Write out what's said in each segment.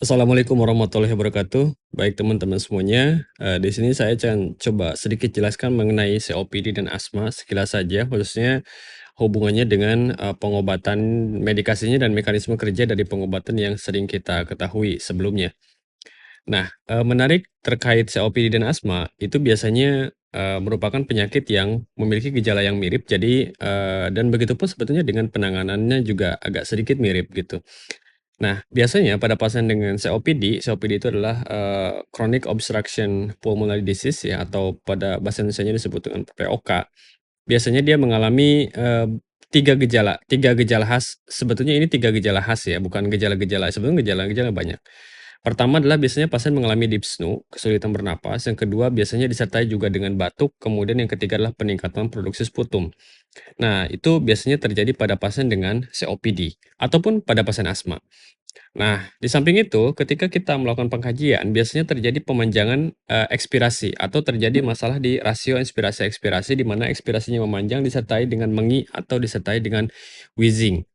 Assalamualaikum warahmatullahi wabarakatuh. Baik teman-teman semuanya, di sini saya akan coba sedikit jelaskan mengenai COPD dan asma sekilas saja, khususnya hubungannya dengan, pengobatan medikasinya dan mekanisme kerja dari pengobatan yang sering kita ketahui sebelumnya. Nah, menarik terkait COPD dan asma, itu biasanya, merupakan penyakit yang memiliki gejala yang mirip, jadi, dan begitupun sebetulnya dengan penanganannya juga agak sedikit mirip gitu. Nah, biasanya pada pasien dengan COPD itu adalah, chronic obstruction pulmonary disease ya, atau pada bahasa Indonesianya disebut dengan POK. Biasanya dia mengalami, 3 gejala khas, sebetulnya ini 3 gejala khas ya, bukan gejala-gejala, sebetulnya gejala-gejala banyak. Pertama adalah biasanya pasien mengalami dyspnea, kesulitan bernapas, yang kedua biasanya disertai juga dengan batuk, kemudian yang ketiga adalah peningkatan produksi sputum. Nah, itu biasanya terjadi pada pasien dengan COPD ataupun pada pasien asma. Nah, di samping itu, ketika kita melakukan pengkajian, biasanya terjadi pemanjangan, ekspirasi atau terjadi masalah di rasio inspirasi-ekspirasi, di mana ekspirasinya memanjang disertai dengan mengi atau disertai dengan wheezing.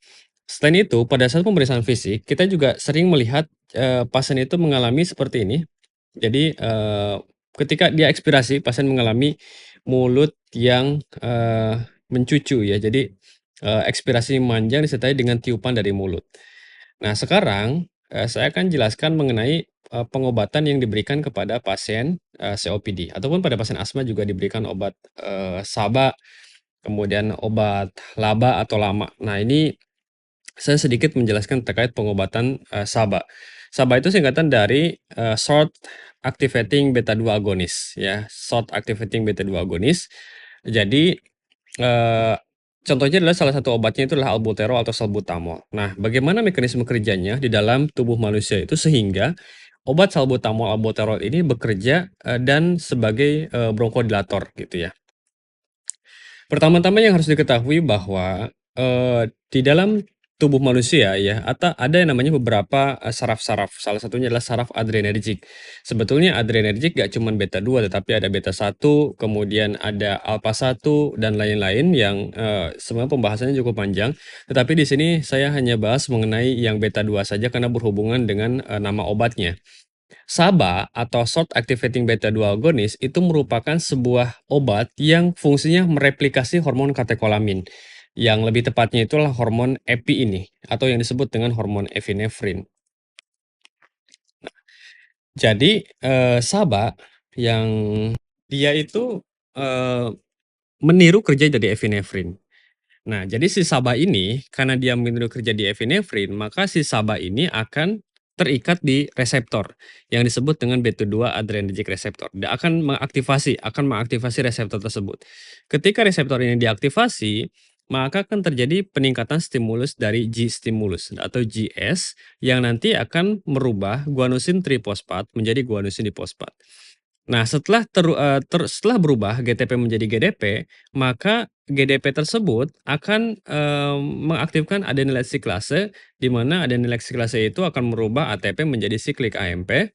Selain itu, pada saat pemeriksaan fisik, kita juga sering melihat, pasien itu mengalami seperti ini. Jadi, ketika dia ekspirasi, pasien mengalami mulut yang, mencucu ya. Jadi, ekspirasi memanjang disertai dengan tiupan dari mulut. Nah, sekarang, saya akan jelaskan mengenai, pengobatan yang diberikan kepada pasien, COPD ataupun pada pasien asma juga diberikan obat, SABA, kemudian obat LABA atau LAMA. Nah, ini saya sedikit menjelaskan terkait pengobatan, SABA. SABA itu singkatan dari, Short Activating Beta 2 Agonist ya, Short Activating Beta 2 Agonist. Jadi, eee, contohnya adalah salah satu obatnya itu adalah albuterol atau salbutamol. Nah, bagaimana mekanisme kerjanya di dalam tubuh manusia itu sehingga obat salbutamol, albuterol ini bekerja, dan sebagai, bronkodilator gitu ya. Pertama-tama yang harus diketahui bahwa, di dalam tubuh manusia ya, ada yang namanya beberapa, saraf-saraf, salah satunya adalah saraf adrenergik. Sebetulnya adrenergik gak cuman beta 2 tetapi ada beta 1, kemudian ada alfa 1 dan lain-lain yang, sebenarnya pembahasannya cukup panjang. Tetapi di sini saya hanya bahas mengenai yang beta 2 saja karena berhubungan dengan, nama obatnya. SABA atau Short Activating Beta 2 Agonist itu merupakan sebuah obat yang fungsinya mereplikasi hormon katekolamin. Yang lebih tepatnya itulah hormon epi ini atau yang disebut dengan hormon epinefrin. Jadi, SABA yang dia itu, eee, meniru kerja dari epinefrin. Nah, jadi si SABA ini karena dia meniru kerja di epinefrin, maka si SABA ini akan terikat di reseptor yang disebut dengan beta 2 adrenergic receptor. Dia akan mengaktifasi reseptor tersebut. Ketika reseptor ini diaktifasi, maka akan terjadi peningkatan stimulus dari G-stimulus atau GS yang nanti akan merubah guanosin trifosfat menjadi guanosin difosfat. Nah, setelah berubah GTP menjadi GDP, maka GDP tersebut akan, mengaktifkan adenylyl siklase, di mana adenylyl siklase itu akan merubah ATP menjadi siklik AMP.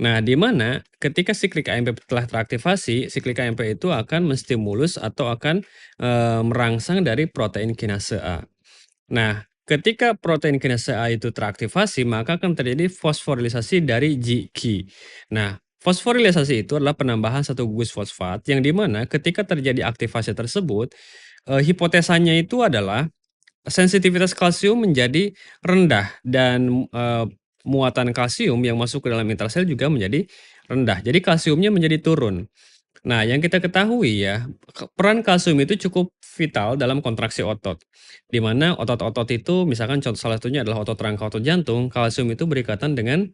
Nah, di mana ketika siklik AMP telah teraktivasi, siklik AMP itu akan menstimulus atau akan, merangsang dari protein kinase A. Nah, ketika protein kinase A itu teraktivasi, maka akan terjadi fosforilisasi dari GQ. Nah, fosforilisasi itu adalah penambahan satu gugus fosfat yang di mana ketika terjadi aktivasi tersebut, hipotesanya itu adalah sensitivitas kalsium menjadi rendah dan, muatan kalsium yang masuk ke dalam intrasel juga menjadi rendah. Jadi kalsiumnya menjadi turun. Nah, yang kita ketahui ya, peran kalsium itu cukup vital dalam kontraksi otot. Di mana otot-otot itu misalkan contoh salah satunya adalah otot rangka otot jantung, kalsium itu berikatan dengan,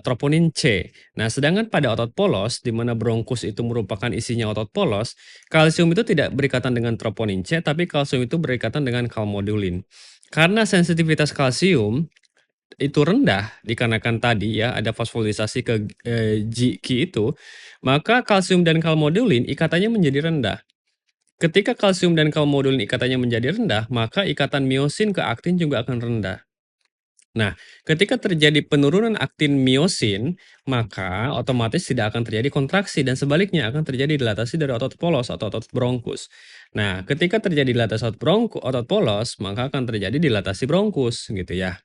troponin C. Nah, sedangkan pada otot polos, di mana bronkus itu merupakan isinya otot polos, kalsium itu tidak berikatan dengan troponin C, tapi kalsium itu berikatan dengan calmodulin. Karena sensitivitas kalsium itu rendah dikarenakan tadi ya ada fosforilisasi ke, GQ itu, maka kalsium dan kalmodulin ikatannya menjadi rendah. Ketika kalsium dan kalmodulin ikatannya menjadi rendah, maka ikatan miosin ke aktin juga akan rendah. Nah, ketika terjadi penurunan aktin miosin, maka otomatis tidak akan terjadi kontraksi dan sebaliknya akan terjadi dilatasi dari otot polos atau otot bronkus. Nah, ketika terjadi dilatasi otot polos, maka akan terjadi dilatasi bronkus gitu ya.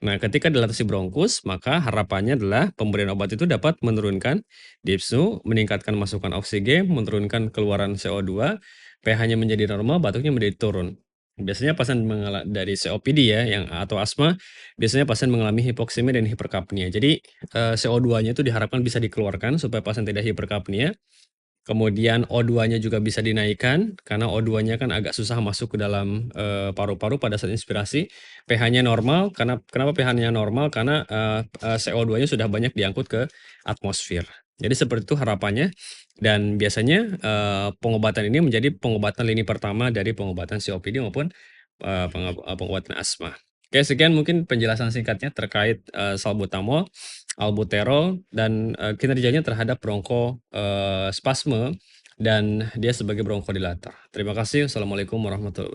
Nah, ketika dilatasi bronkus, maka harapannya adalah pemberian obat itu dapat menurunkan diapsu, meningkatkan masukan oksigen, menurunkan keluaran CO2, pH-nya menjadi normal, batuknya menjadi turun. Biasanya pasien dari COPD ya yang atau asma, biasanya pasien mengalami hipoksemia dan hiperkapnia. Jadi, CO2-nya itu diharapkan bisa dikeluarkan supaya pasien tidak hiperkapnia. Kemudian O2-nya juga bisa dinaikkan, karena O2-nya kan agak susah masuk ke dalam, paru-paru pada saat inspirasi. pH-nya normal, kenapa pH-nya normal? Karena, CO2-nya sudah banyak diangkut ke atmosfer. Jadi seperti itu harapannya dan biasanya, pengobatan ini menjadi pengobatan lini pertama dari pengobatan COPD maupun, pengobatan asma. Oke, sekian mungkin penjelasan singkatnya terkait, salbutamol, albuterol, dan, kinerjanya terhadap spasme dan dia sebagai bronkodilator. Terima kasih. Wassalamualaikum warahmatullahi